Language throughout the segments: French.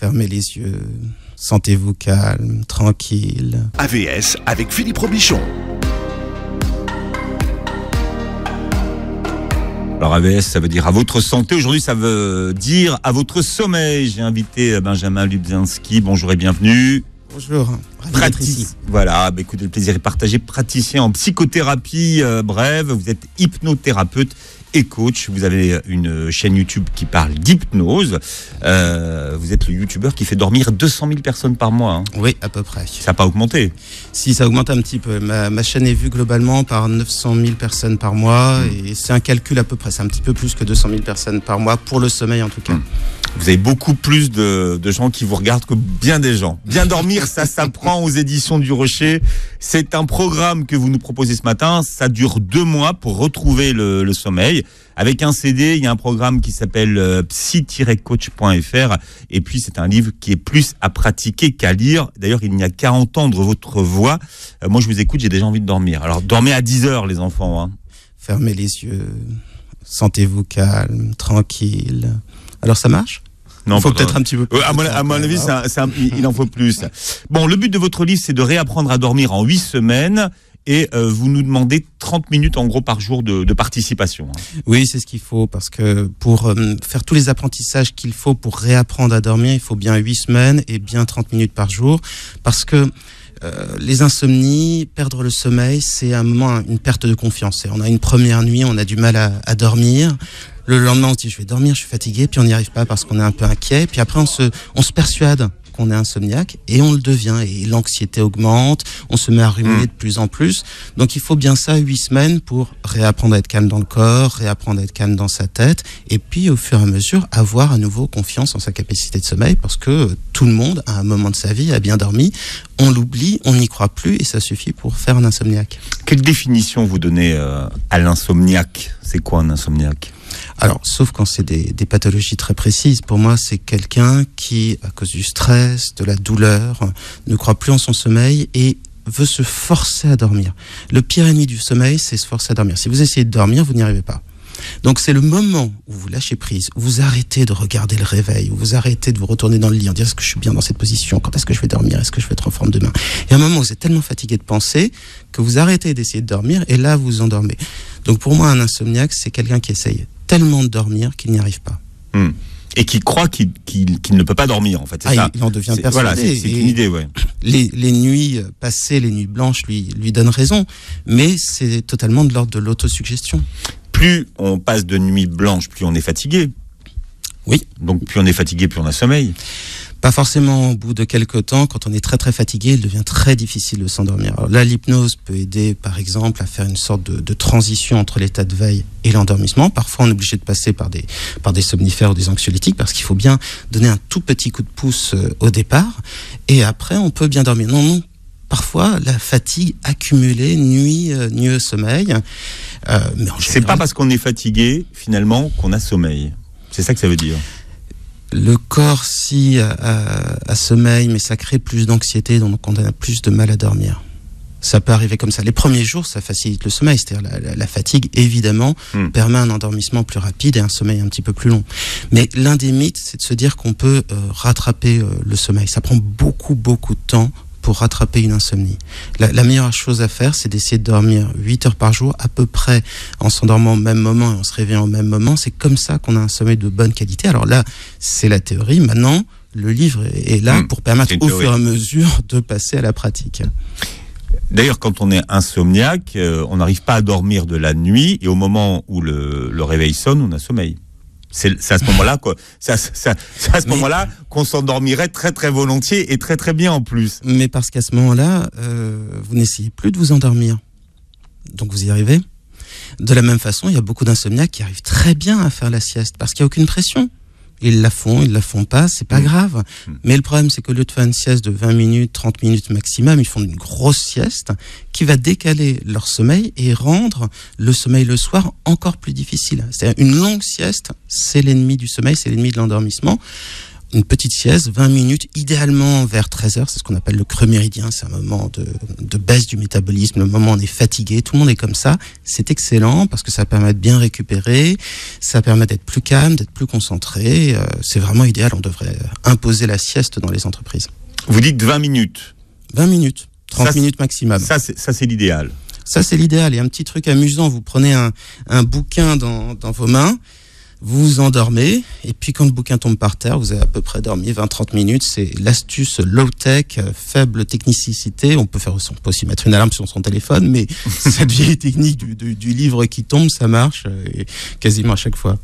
Fermez les yeux, sentez-vous calme, tranquille. AVS avec Philippe Robichon. Alors AVS, ça veut dire à votre santé. Aujourd'hui, ça veut dire à votre sommeil. J'ai invité Benjamin Lubzinski. Bonjour et bienvenue. Bonjour, ravi d'être ici. Voilà, écoutez, le plaisir est partagé. Praticien en psychothérapie brève. Vous êtes hypnothérapeute et coach. Vous avez une chaîne YouTube qui parle d'hypnose. Vous êtes le youtubeur qui fait dormir 200 000 personnes par mois. Hein. Oui, à peu près. Ça n'a pas augmenté? Si, ça augmente un petit peu. Ma chaîne est vue globalement par 900 000 personnes par mois. Et c'est un calcul à peu près. C'est un petit peu plus que 200 000 personnes par mois, pour le sommeil en tout cas. Vous avez beaucoup plus de gens qui vous regardent que bien des gens. Bien dormir, ça s'apprend aux éditions du Rocher. C'est un programme que vous nous proposez ce matin. Ça dure 2 mois pour retrouver le sommeil. Avec un CD, il y a un programme qui s'appelle psy-coach.fr. Et puis, c'est un livre qui est plus à pratiquer qu'à lire. D'ailleurs, il n'y a qu'à entendre votre voix. Moi, je vous écoute, j'ai déjà envie de dormir. Alors, dormez à 10 heures, les enfants. Hein. Fermez les yeux, sentez-vous calme, tranquille. Alors, ça marche ? Non, il faut peut-être un petit peu plus. À mon avis, il en faut plus. Bon, le but de votre livre, c'est de réapprendre à dormir en 8 semaines. Et vous nous demandez 30 minutes en gros par jour de participation. Oui, c'est ce qu'il faut, parce que pour faire tous les apprentissages qu'il faut pour réapprendre à dormir, il faut bien 8 semaines et bien 30 minutes par jour, parce que les insomnies, perdre le sommeil, c'est un moment, une perte de confiance. On a une première nuit, on a du mal à dormir. Le lendemain, on se dit je vais dormir, je suis fatigué, puis on n'y arrive pas parce qu'on est un peu inquiet. Puis après, on se persuade qu'on est insomniaque et on le devient. Et l'anxiété augmente, on se met à ruminer de plus en plus. Donc il faut bien ça, 8 semaines pour réapprendre à être calme dans le corps, réapprendre à être calme dans sa tête. Et puis au fur et à mesure, avoir à nouveau confiance en sa capacité de sommeil, parce que tout le monde, à un moment de sa vie, a bien dormi. On l'oublie, on n'y croit plus et ça suffit pour faire un insomniaque. Quelle définition vous donnez à l'insomniaque ? C'est quoi un insomniaque ? Alors, sauf quand c'est des pathologies très précises. Pour moi, c'est quelqu'un qui, à cause du stress, de la douleur, ne croit plus en son sommeil et veut se forcer à dormir. Le pire ennemi du sommeil, c'est se forcer à dormir. Si vous essayez de dormir, vous n'y arrivez pas. Donc c'est le moment où vous lâchez prise, où vous arrêtez de regarder le réveil, où vous arrêtez de vous retourner dans le lit en disant est-ce que je suis bien dans cette position, quand est-ce que je vais dormir, est-ce que je vais être en forme demain. Et à un moment où vous êtes tellement fatigué de penser que vous arrêtez d'essayer de dormir et là vous vous endormez. Donc pour moi un insomniaque c'est quelqu'un qui essaye tellement de dormir qu'il n'y arrive pas. Et qui croit qu'il ne peut pas dormir, en fait, c'est ça. Il en devient persuadé. Voilà, c'est une idée, ouais. Les nuits passées, les nuits blanches lui donnent raison, mais c'est totalement de l'ordre de l'autosuggestion. Plus on passe de nuits blanches, plus on est fatigué. Oui. Donc plus on est fatigué, plus on a sommeil. Pas forcément au bout de quelques temps, quand on est très très fatigué, il devient très difficile de s'endormir. Alors là, l'hypnose peut aider par exemple à faire une sorte de transition entre l'état de veille et l'endormissement. Parfois on est obligé de passer par des somnifères ou des anxiolytiques parce qu'il faut bien donner un tout petit coup de pouce au départ et après on peut bien dormir. Non, parfois la fatigue accumulée nuit au sommeil. Mais en général, c'est pas parce qu'on est fatigué finalement qu'on a sommeil. C'est ça que ça veut dire. Le corps, si, a sommeil, mais ça crée plus d'anxiété, donc on a plus de mal à dormir. Ça peut arriver comme ça. Les premiers jours, ça facilite le sommeil, c'est-à-dire la fatigue, évidemment, permet un endormissement plus rapide et un sommeil un petit peu plus long. Mais l'un des mythes, c'est de se dire qu'on peut rattraper le sommeil. Ça prend beaucoup, beaucoup de temps pour rattraper une insomnie. La meilleure chose à faire, c'est d'essayer de dormir 8 heures par jour, à peu près en s'endormant au même moment et en se réveillant au même moment. C'est comme ça qu'on a un sommeil de bonne qualité. Alors là, c'est la théorie. Maintenant, le livre est là pour permettre au fur et à mesure de passer à la pratique. D'ailleurs, quand on est insomniaque, on n'arrive pas à dormir de la nuit et au moment où le réveil sonne, on a sommeil. C'est à ce moment-là, quoi. C'est à ce moment-là qu'on s'endormirait très très volontiers et très très bien en plus. Mais parce qu'à ce moment-là, vous n'essayez plus de vous endormir. Donc vous y arrivez. De la même façon, il y a beaucoup d'insomniaques qui arrivent très bien à faire la sieste parce qu'il n'y a aucune pression. Ils la font pas, c'est pas grave. Mais le problème, c'est qu'au lieu de faire une sieste de 20 minutes, 30 minutes maximum, ils font une grosse sieste qui va décaler leur sommeil et rendre le sommeil le soir encore plus difficile. C'est-à-dire une longue sieste, c'est l'ennemi du sommeil, c'est l'ennemi de l'endormissement. une petite sieste, 20 minutes, idéalement vers 13h, c'est ce qu'on appelle le creux méridien, c'est un moment de baisse du métabolisme, le moment où on est fatigué, tout le monde est comme ça, c'est excellent parce que ça permet de bien récupérer, ça permet d'être plus calme, d'être plus concentré, c'est vraiment idéal, on devrait imposer la sieste dans les entreprises. Vous dites 20 minutes. 20 minutes, 30 minutes maximum. Ça, c'est l'idéal. Ça, c'est l'idéal. Et un petit truc amusant, vous prenez un bouquin dans vos mains, vous vous endormez, et puis quand le bouquin tombe par terre, vous avez à peu près dormi 20-30 minutes. C'est l'astuce low-tech, faible technicité. On peut aussi mettre une alarme sur son téléphone, mais cette vieille technique du livre qui tombe, ça marche quasiment à chaque fois.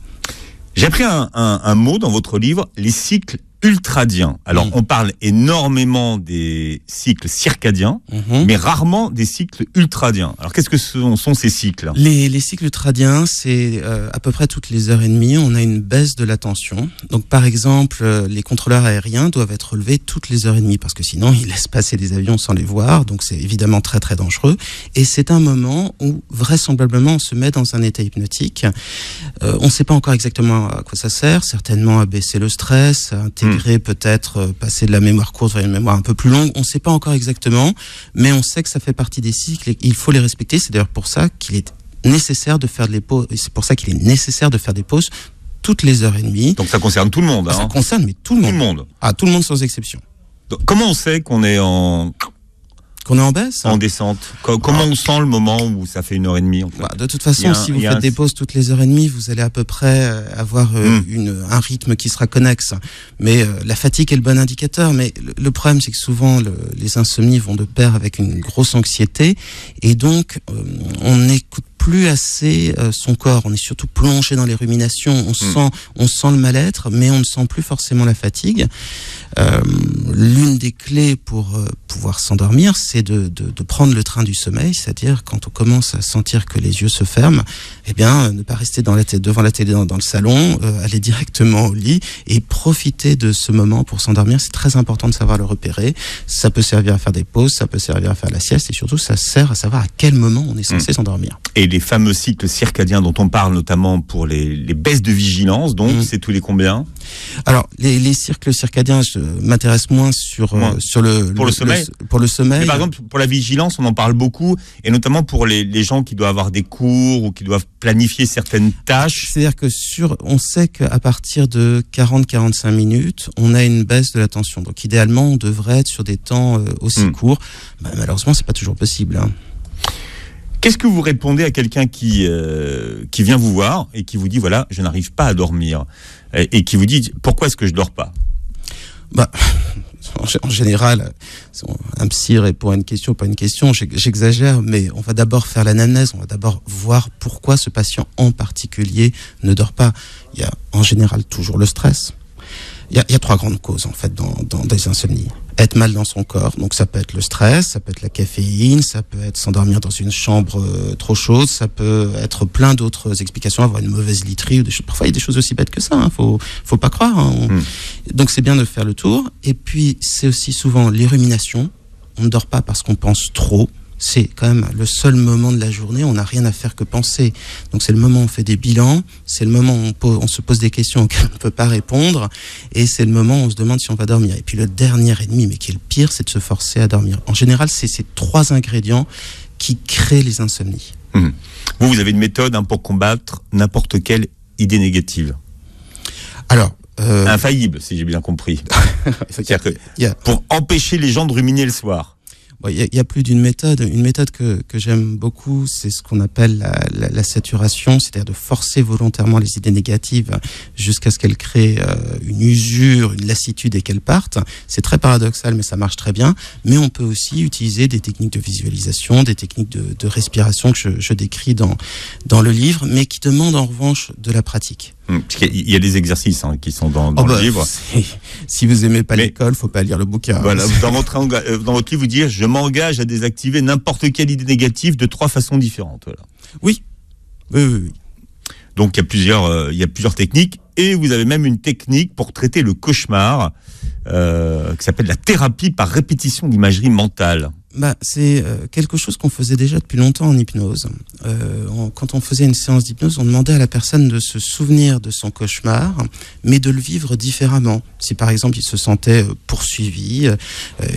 J'ai appris un mot dans votre livre, les cycles ultradiens. Alors, on parle énormément des cycles circadiens, mais rarement des cycles ultradiens. Alors, qu'est-ce que sont ces cycles ? Les cycles ultradiens, c'est à peu près toutes les heures et demie, on a une baisse de la tension. Donc, par exemple, les contrôleurs aériens doivent être relevés toutes les heures et demie, parce que sinon, ils laissent passer des avions sans les voir. Donc, c'est évidemment très, très dangereux. Et c'est un moment où, vraisemblablement, on se met dans un état hypnotique. On ne sait pas encore exactement à quoi ça sert. Certainement à baisser le stress, à peut-être passer de la mémoire courte vers une mémoire un peu plus longue. On ne sait pas encore exactement, mais on sait que ça fait partie des cycles et il faut les respecter. C'est d'ailleurs pour ça qu'il est nécessaire de faire des pauses. C'est pour ça qu'il est nécessaire de faire des pauses toutes les heures et demie. Donc ça concerne tout le monde. Ça concerne mais tout le monde. Ah, tout le monde sans exception. Donc, comment on sait qu'on est en baisse, en descente? Comment on sent le moment où ça fait 1h30 en fait? De toute façon, si vous faites des pauses toutes les heures et demie, vous allez à peu près avoir un rythme qui sera connexe. Mais la fatigue est le bon indicateur. Mais le problème, c'est que souvent, les insomnies vont de pair avec une grosse anxiété. Et donc, on n'écoute plus assez son corps. On est surtout plongé dans les ruminations. On sent le mal-être, mais on ne sent plus forcément la fatigue. L'une des clés pour pouvoir s'endormir, c'est de prendre le train du sommeil, c'est-à-dire quand on commence à sentir que les yeux se ferment, eh bien, ne pas rester devant la télé dans le salon, aller directement au lit et profiter de ce moment pour s'endormir. C'est très important de savoir le repérer. Ça peut servir à faire des pauses, ça peut servir à faire la sieste et surtout, ça sert à savoir à quel moment on est censé s'endormir. Et les fameux cycles circadiens dont on parle notamment pour les baisses de vigilance, donc c'est tous les combien? Alors, les cycles circadiens, je m'intéresse moins sur le sommeil. Pour le sommeil. Mais par exemple, pour la vigilance, on en parle beaucoup, et notamment pour les gens qui doivent avoir des cours ou qui doivent planifier certaines tâches. C'est-à-dire que on sait qu'à partir de 40-45 minutes, on a une baisse de la tension. Donc, idéalement, on devrait être sur des temps aussi courts. Malheureusement, c'est pas toujours possible, hein. Qu'est-ce que vous répondez à quelqu'un qui vient vous voir et qui vous dit voilà, je n'arrive pas à dormir, et qui vous dit pourquoi est-ce que je dors pas? En général, un psy répond à une question, pas une question, j'exagère, mais on va d'abord faire l'anamnèse, on va d'abord voir pourquoi ce patient en particulier ne dort pas. Il y a en général toujours le stress. Il y a 3 grandes causes en fait dans des insomnies. Être mal dans son corps, donc ça peut être le stress, ça peut être la caféine, ça peut être s'endormir dans une chambre trop chaude, ça peut être plein d'autres explications, avoir une mauvaise literie ou des choses. Parfois il y a des choses aussi bêtes que ça, hein, faut pas croire. Hein. Donc c'est bien de faire le tour. Et puis c'est aussi souvent les ruminations. On ne dort pas parce qu'on pense trop. C'est quand même le seul moment de la journée où on n'a rien à faire que penser. Donc c'est le moment où on fait des bilans, c'est le moment où on se pose des questions auxquelles on ne peut pas répondre, et c'est le moment où on se demande si on va dormir. Et puis le dernier ennemi, mais qui est le pire, c'est de se forcer à dormir. En général, c'est ces 3 ingrédients qui créent les insomnies. Vous avez une méthode pour combattre n'importe quelle idée négative? Alors, infaillible, si j'ai bien compris. C'est-à-dire que pour empêcher les gens de ruminer le soir. Il y a plus d'une méthode. Une méthode que j'aime beaucoup, c'est ce qu'on appelle la saturation, c'est-à-dire de forcer volontairement les idées négatives jusqu'à ce qu'elles créent une usure, une lassitude et qu'elles partent. C'est très paradoxal, mais ça marche très bien. Mais on peut aussi utiliser des techniques de visualisation, des techniques de respiration que je décris dans le livre, mais qui demandent en revanche de la pratique. Parce qu'il y a des exercices qui sont dans le livre. Si vous aimez pas l'école, faut pas lire le bouquin. Voilà, dans votre livre, vous dites je m'engage à désactiver n'importe quelle idée négative de 3 façons différentes. Voilà. Oui. Donc il y a plusieurs techniques, et vous avez même une technique pour traiter le cauchemar. qui s'appelle la thérapie par répétition d'imagerie mentale. C'est quelque chose qu'on faisait déjà depuis longtemps en hypnose. Quand on faisait une séance d'hypnose, on demandait à la personne de se souvenir de son cauchemar, mais de le vivre différemment. Si par exemple il se sentait poursuivi,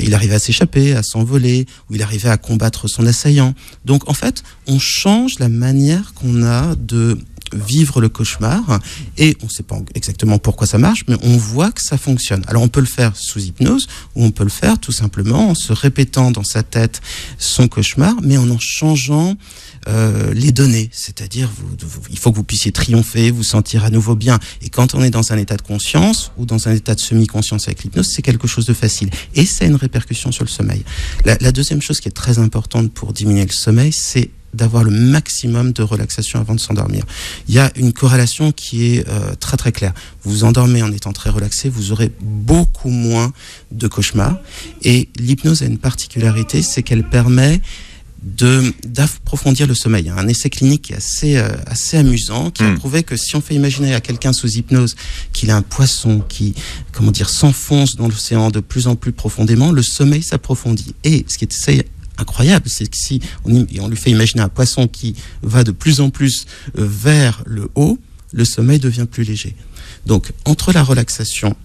il arrivait à s'échapper, à s'envoler, ou il arrivait à combattre son assaillant. Donc en fait, on change la manière qu'on a de vivre le cauchemar, et on ne sait pas exactement pourquoi ça marche, mais on voit que ça fonctionne. Alors on peut le faire sous hypnose, ou on peut le faire tout simplement en se répétant dans sa tête son cauchemar, mais en changeant les données. C'est-à-dire, il faut que vous puissiez triompher, vous sentir à nouveau bien. Et quand on est dans un état de conscience, ou dans un état de semi-conscience avec l'hypnose, c'est quelque chose de facile. Et ça a une répercussion sur le sommeil. La deuxième chose qui est très importante pour diminuer le sommeil, c'est d'avoir le maximum de relaxation avant de s'endormir. Il y a une corrélation qui est très très claire. Vous vous endormez en étant très relaxé, vous aurez beaucoup moins de cauchemars. Et l'hypnose a une particularité, c'est qu'elle permet d'approfondir le sommeil. Il y a un essai clinique qui est assez amusant, qui a prouvé que si on fait imaginer à quelqu'un sous hypnose qu'il a un poisson qui, s'enfonce dans l'océan de plus en plus profondément, le sommeil s'approfondit. Et ce qui est incroyable, c'est que si on lui fait imaginer un poisson qui va de plus en plus vers le haut, le sommeil devient plus léger. Donc, entre la relaxation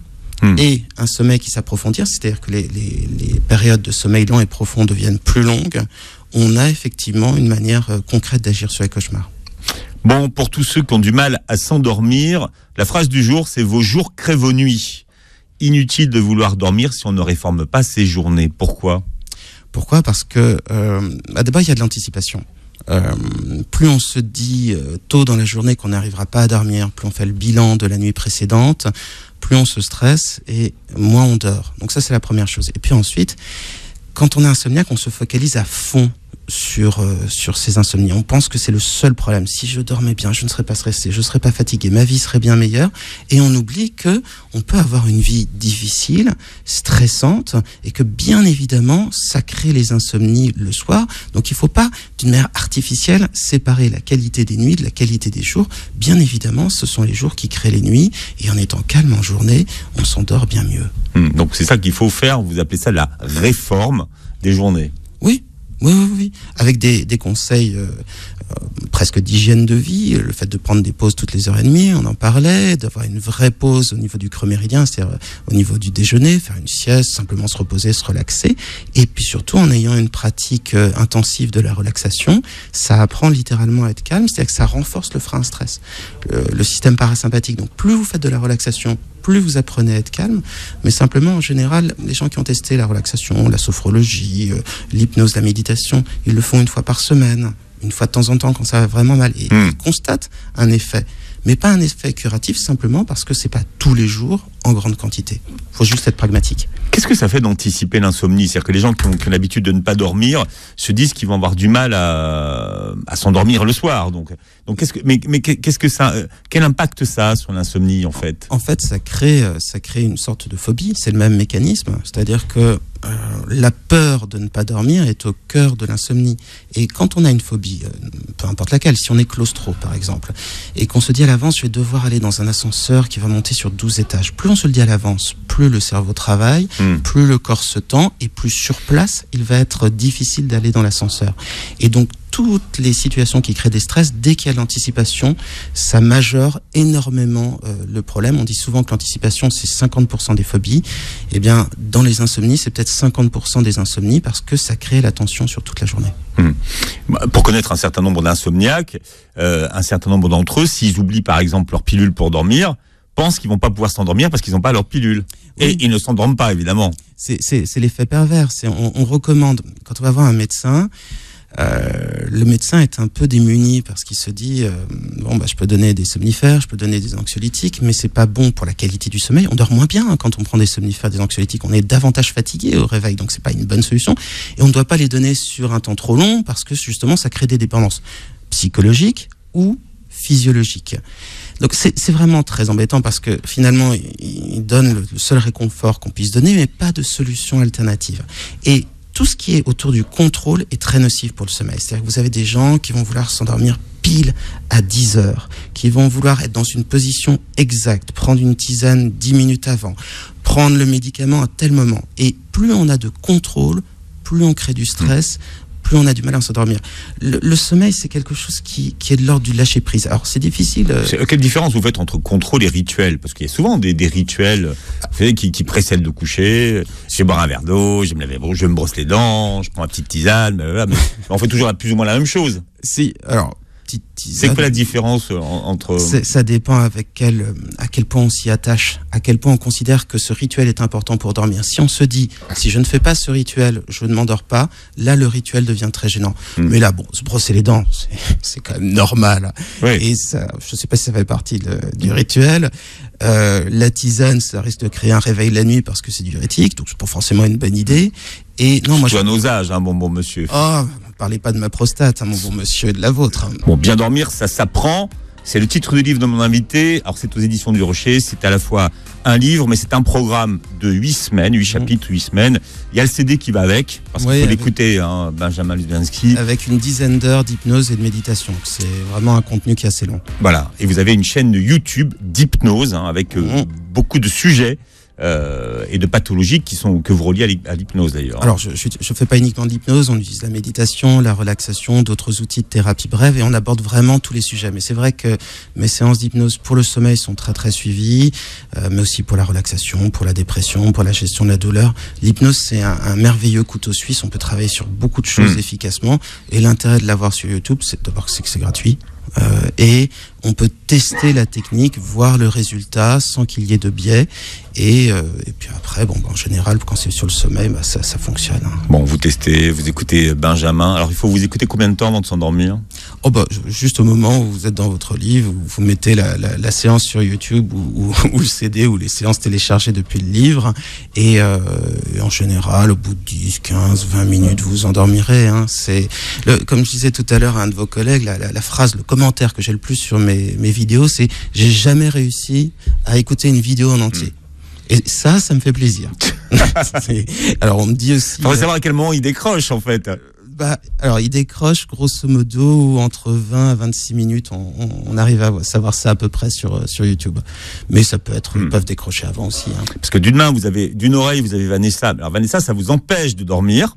et un sommeil qui s'approfondit, c'est-à-dire que les périodes de sommeil lent et profond deviennent plus longues, on a effectivement une manière concrète d'agir sur les cauchemars. Bon, pour tous ceux qui ont du mal à s'endormir, la phrase du jour, c'est « Vos jours crèvent vos nuits ». Inutile de vouloir dormir si on ne réforme pas ses journées. Pourquoi ? Pourquoi ? Parce que d'abord, il y a de l'anticipation. Plus on se dit tôt dans la journée qu'on n'arrivera pas à dormir, plus on fait le bilan de la nuit précédente, plus on se stresse et moins on dort. Donc ça, c'est la première chose. Et puis ensuite, quand on est insomniaque, on se focalise à fond sur ces insomnies. On pense que c'est le seul problème. Si je dormais bien, je ne serais pas stressé, je ne serais pas fatigué, ma vie serait bien meilleure. Et on oublie que on peut avoir une vie difficile, stressante, et que bien évidemment, ça crée les insomnies le soir. Donc il ne faut pas, d'une manière artificielle, séparer la qualité des nuits de la qualité des jours. Bien évidemment, ce sont les jours qui créent les nuits, et en étant calme en journée, on s'endort bien mieux. Donc c'est ça qu'il faut faire, vous appelez ça la réforme des journées. Oui. Avec des conseils presque d'hygiène de vie, le fait de prendre des pauses toutes les heures et demie, on en parlait, d'avoir une vraie pause au niveau du creux méridien, c'est-à-dire au niveau du déjeuner, faire une sieste, simplement se reposer, se relaxer, et puis surtout en ayant une pratique intensive de la relaxation, ça apprend littéralement à être calme, c'est-à-dire que ça renforce le frein à stress, le système parasympathique. Donc plus vous faites de la relaxation, plus vous apprenez à être calme, mais simplement en général, les gens qui ont testé la relaxation, la sophrologie, l'hypnose, la méditation, ils le font une fois par semaine, une fois de temps en temps quand ça va vraiment mal, et ils constatent un effet, mais pas un effet curatif, simplement parce que c'est pas tous les jours en grande quantité. Il faut juste être pragmatique. Qu'est-ce que ça fait d'anticiper l'insomnie ? C'est-à-dire que les gens qui ont l'habitude de ne pas dormir se disent qu'ils vont avoir du mal à s'endormir le soir. Donc quel impact ça a sur l'insomnie en fait ? En fait, ça crée une sorte de phobie. C'est le même mécanisme. C'est-à-dire que la peur de ne pas dormir est au cœur de l'insomnie. Et quand on a une phobie, peu importe laquelle, si on est claustro par exemple, et qu'on se dit à l'avance, je vais devoir aller dans un ascenseur qui va monter sur 12 étages. Plus on se le dit à l'avance, plus le cerveau travaille, plus le corps se tend, et plus sur place, il va être difficile d'aller dans l'ascenseur. Et donc, toutes les situations qui créent des stress, dès qu'il y a de l'anticipation, ça majeure énormément le problème. On dit souvent que l'anticipation, c'est 50% des phobies. Eh bien, dans les insomnies, c'est peut-être 50% des insomnies parce que ça crée la tension sur toute la journée. Pour connaître un certain nombre d'insomniaques, un certain nombre d'entre eux, s'ils oublient par exemple leur pilule pour dormir, pensent qu'ils vont pas pouvoir s'endormir parce qu'ils n'ont pas leur pilule. Oui. Et ils ne s'endorment pas, évidemment. C'est l'effet pervers. On recommande, quand on va voir un médecin, le médecin est un peu démuni parce qu'il se dit je peux donner des somnifères, je peux donner des anxiolytiques, mais c'est pas bon pour la qualité du sommeil. On dort moins bien quand on prend des somnifères, des anxiolytiques, on est davantage fatigué au réveil, donc c'est pas une bonne solution. Et on ne doit pas les donner sur un temps trop long parce que justement ça crée des dépendances psychologiques ou physiologiques. Donc c'est vraiment très embêtant parce que finalement il donne le seul réconfort qu'on puisse donner, mais pas de solution alternative. Et tout ce qui est autour du contrôle est très nocif pour le sommeil. C'est-à-dire que vous avez des gens qui vont vouloir s'endormir pile à 10 heures, qui vont vouloir être dans une position exacte, prendre une tisane 10 minutes avant, prendre le médicament à tel moment. Et plus on a de contrôle, plus on crée du stress, plus on a du mal à s'endormir. Le sommeil, c'est quelque chose qui est de l'ordre du lâcher-prise. Alors, c'est difficile. Quelle différence vous faites entre contrôle et rituel? Parce qu'il y a souvent des rituels vous savez, qui précèdent le coucher. Je vais boire un verre d'eau, je me brosse les dents, je prends ma petite tisane, mais on fait toujours plus ou moins la même chose. Si, alors... C'est quoi la différence entre... Ça dépend à quel point on s'y attache, à quel point on considère que ce rituel est important pour dormir. Si on se dit, si je ne fais pas ce rituel, je ne m'endors pas, là, le rituel devient très gênant. Mais là, bon, se brosser les dents, c'est quand même normal. Oui. Et ça, je ne sais pas si ça fait partie du rituel. La tisane, ça risque de créer un réveil la nuit parce que c'est diurétique, donc c'est pas forcément une bonne idée. Et non, moi, à nos âges, hein, bon monsieur. Oh, parlez pas de ma prostate, hein, mon bon monsieur, et de la vôtre. Hein. Bon, bien dormir, ça s'apprend. C'est le titre du livre de mon invité. Alors, c'est aux éditions du Rocher. C'est à la fois un livre, mais c'est un programme de 8 semaines, 8 chapitres, 8 semaines. Il y a le CD qui va avec, parce qu'il faut l'écouter, hein, Benjamin Lubinski. Avec une dizaine d'heures d'hypnose et de méditation. C'est vraiment un contenu qui est assez long. Voilà. Et vous avez une chaîne de YouTube d'hypnose, hein, avec beaucoup de sujets. Et de pathologies que vous reliez à l'hypnose d'ailleurs. Alors je fais pas uniquement de l'hypnose, on utilise la méditation, la relaxation, d'autres outils de thérapie brève et on aborde vraiment tous les sujets. Mais c'est vrai que mes séances d'hypnose pour le sommeil sont très très suivies, mais aussi pour la relaxation, pour la dépression, pour la gestion de la douleur. L'hypnose c'est un merveilleux couteau suisse, on peut travailler sur beaucoup de choses efficacement et l'intérêt de l'avoir sur YouTube, c'est d'abord que c'est gratuit. Et on peut tester la technique, voir le résultat sans qu'il y ait de biais. Et puis après, en général, quand c'est sur le sommeil, ça fonctionne. Hein. Bon, vous testez, vous écoutez Benjamin. Alors, il faut vous écouter combien de temps avant de s'endormir? Juste au moment où vous êtes dans votre lit, vous mettez la séance sur YouTube ou le CD ou les séances téléchargées depuis le livre. Et en général, au bout de 10, 15, 20 minutes, vous vous endormirez. Hein. Comme je disais tout à l'heure à un de vos collègues, la phrase, le commentaire que j'ai le plus sur mes vidéos, c'est « J'ai jamais réussi à écouter une vidéo en entier ». Et ça me fait plaisir. Alors on me dit aussi... Il faut savoir à quel moment il décroche en fait. Alors il décroche grosso modo entre 20 à 26 minutes. On arrive à savoir ça à peu près sur YouTube. Mais ça peut être, ils peuvent décrocher avant aussi. Hein. Parce que d'une oreille vous avez Vanessa. Alors Vanessa, ça vous empêche de dormir.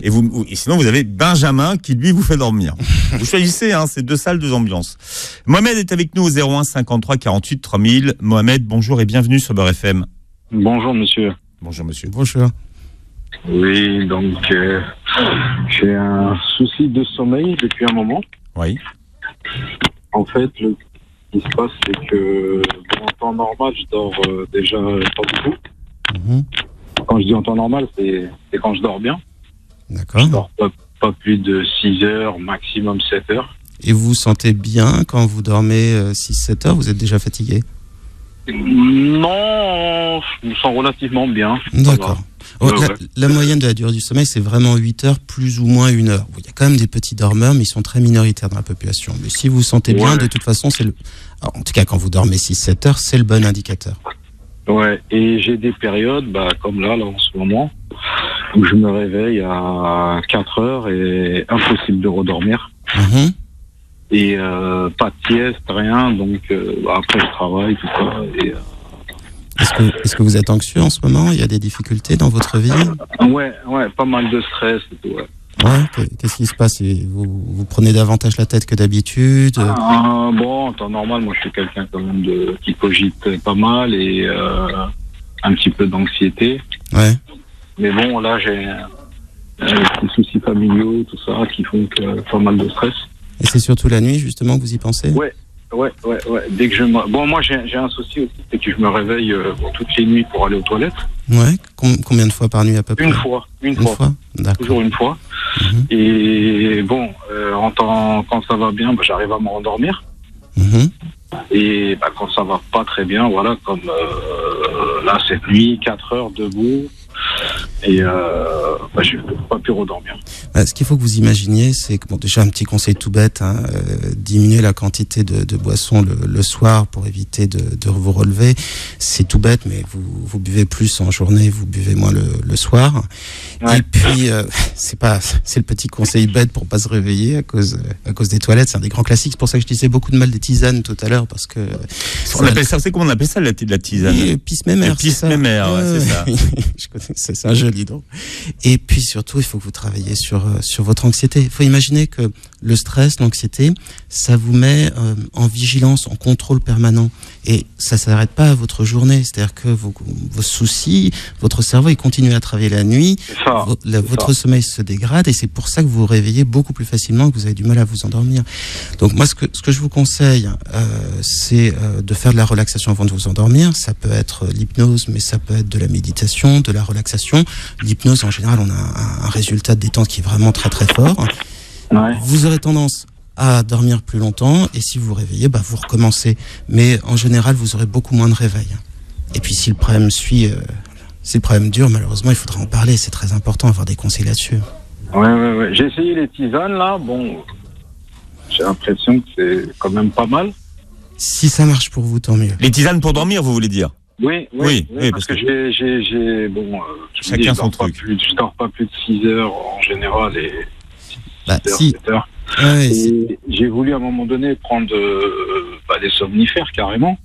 Et sinon vous avez Benjamin qui lui vous fait dormir. Vous choisissez, hein, c'est 2 salles, 2 ambiances. Mohamed est avec nous au 01 53 48 3000. Mohamed, bonjour et bienvenue sur Beurre FM. Bonjour monsieur. Bonjour monsieur. Bonjour. Oui, donc j'ai un souci de sommeil depuis un moment. Oui. En fait, ce qui se passe, c'est que en temps normal, je dors déjà pas beaucoup. Quand je dis en temps normal, c'est quand je dors bien. D'accord. Je dors pas plus de 6 heures, maximum 7 heures. Et vous vous sentez bien quand vous dormez 6-7 heures? Vous êtes déjà fatigué? Non, je me sens relativement bien. D'accord. La moyenne de la durée du sommeil, c'est vraiment 8 heures, plus ou moins 1 heure. Il y a quand même des petits dormeurs, mais ils sont très minoritaires dans la population. Mais si vous vous sentez bien, de toute façon, alors, en tout cas, quand vous dormez 6-7 heures, c'est le bon indicateur. Ouais, et j'ai des périodes, comme là en ce moment, où je me réveille à 4 heures et impossible de redormir. Et pas de sieste, rien, donc après je travaille, tout ça. Et, Est-ce que vous êtes anxieux en ce moment? Il y a des difficultés dans votre vie? Ouais, pas mal de stress et tout, ouais. Ouais, qu'est-ce qui se passe? Vous prenez davantage la tête que d'habitude? Bon, en temps normal, moi je suis quelqu'un quand même qui cogite pas mal et un petit peu d'anxiété. Ouais. Mais bon, là j'ai des soucis familiaux, tout ça, qui font que pas mal de stress. Et c'est surtout la nuit, justement, que vous y pensez? Ouais. Dès que moi, j'ai un souci aussi, c'est que je me réveille toutes les nuits pour aller aux toilettes. Ouais. Combien de fois par nuit à peu près? Une fois. D'accord. Toujours une fois. Et bon, quand ça va bien, j'arrive à me rendormir. Et quand ça va pas très bien, voilà, comme là cette nuit, 4 heures debout. Et je n'ai pas pu redormir. Ce qu'il faut que vous imaginiez, c'est que, déjà un petit conseil tout bête, diminuer la quantité de boissons le soir pour éviter de vous relever. C'est tout bête, mais vous buvez plus en journée, vous buvez moins le soir. Ouais. Et puis, c'est le petit conseil bête pour pas se réveiller à cause des toilettes. C'est un des grands classiques. C'est pour ça que je disais beaucoup de mal des tisanes tout à l'heure, parce que on appelle ça, c'est comment on appelle ça, la tisane? Pisse-mémère. Pisse-mémère, c'est ça. Je connais, c'est un joli nom. Et puis surtout, il faut que vous travailliez sur votre anxiété. Il faut imaginer que le stress, l'anxiété, ça vous met en vigilance, en contrôle permanent. Et ça s'arrête pas à votre journée. C'est-à-dire que vos soucis, votre cerveau, il continue à travailler la nuit. Votre sommeil se dégrade et c'est pour ça que vous vous réveillez beaucoup plus facilement, que vous avez du mal à vous endormir. Donc moi, ce que je vous conseille, c'est de faire de la relaxation avant de vous endormir. Ça peut être l'hypnose, mais ça peut être de la méditation, de la relaxation. L'hypnose, en général, on a un résultat de détente qui est vraiment très très fort. Ouais. Vous aurez tendance à dormir plus longtemps et si vous vous réveillez, vous recommencez. Mais en général, vous aurez beaucoup moins de réveil. Et puis si le problème si le problème dure, malheureusement, il faudra en parler. C'est très important d'avoir des conseils là-dessus. Ouais. J'ai essayé les tisanes là. Bon, j'ai l'impression que c'est quand même pas mal. Si ça marche pour vous, tant mieux. Les tisanes pour dormir, vous voulez dire? Oui, parce que chacun son truc. Je dors pas plus de 6 heures en général et 7 heures. Ouais, et j'ai voulu à un moment donné prendre des somnifères carrément.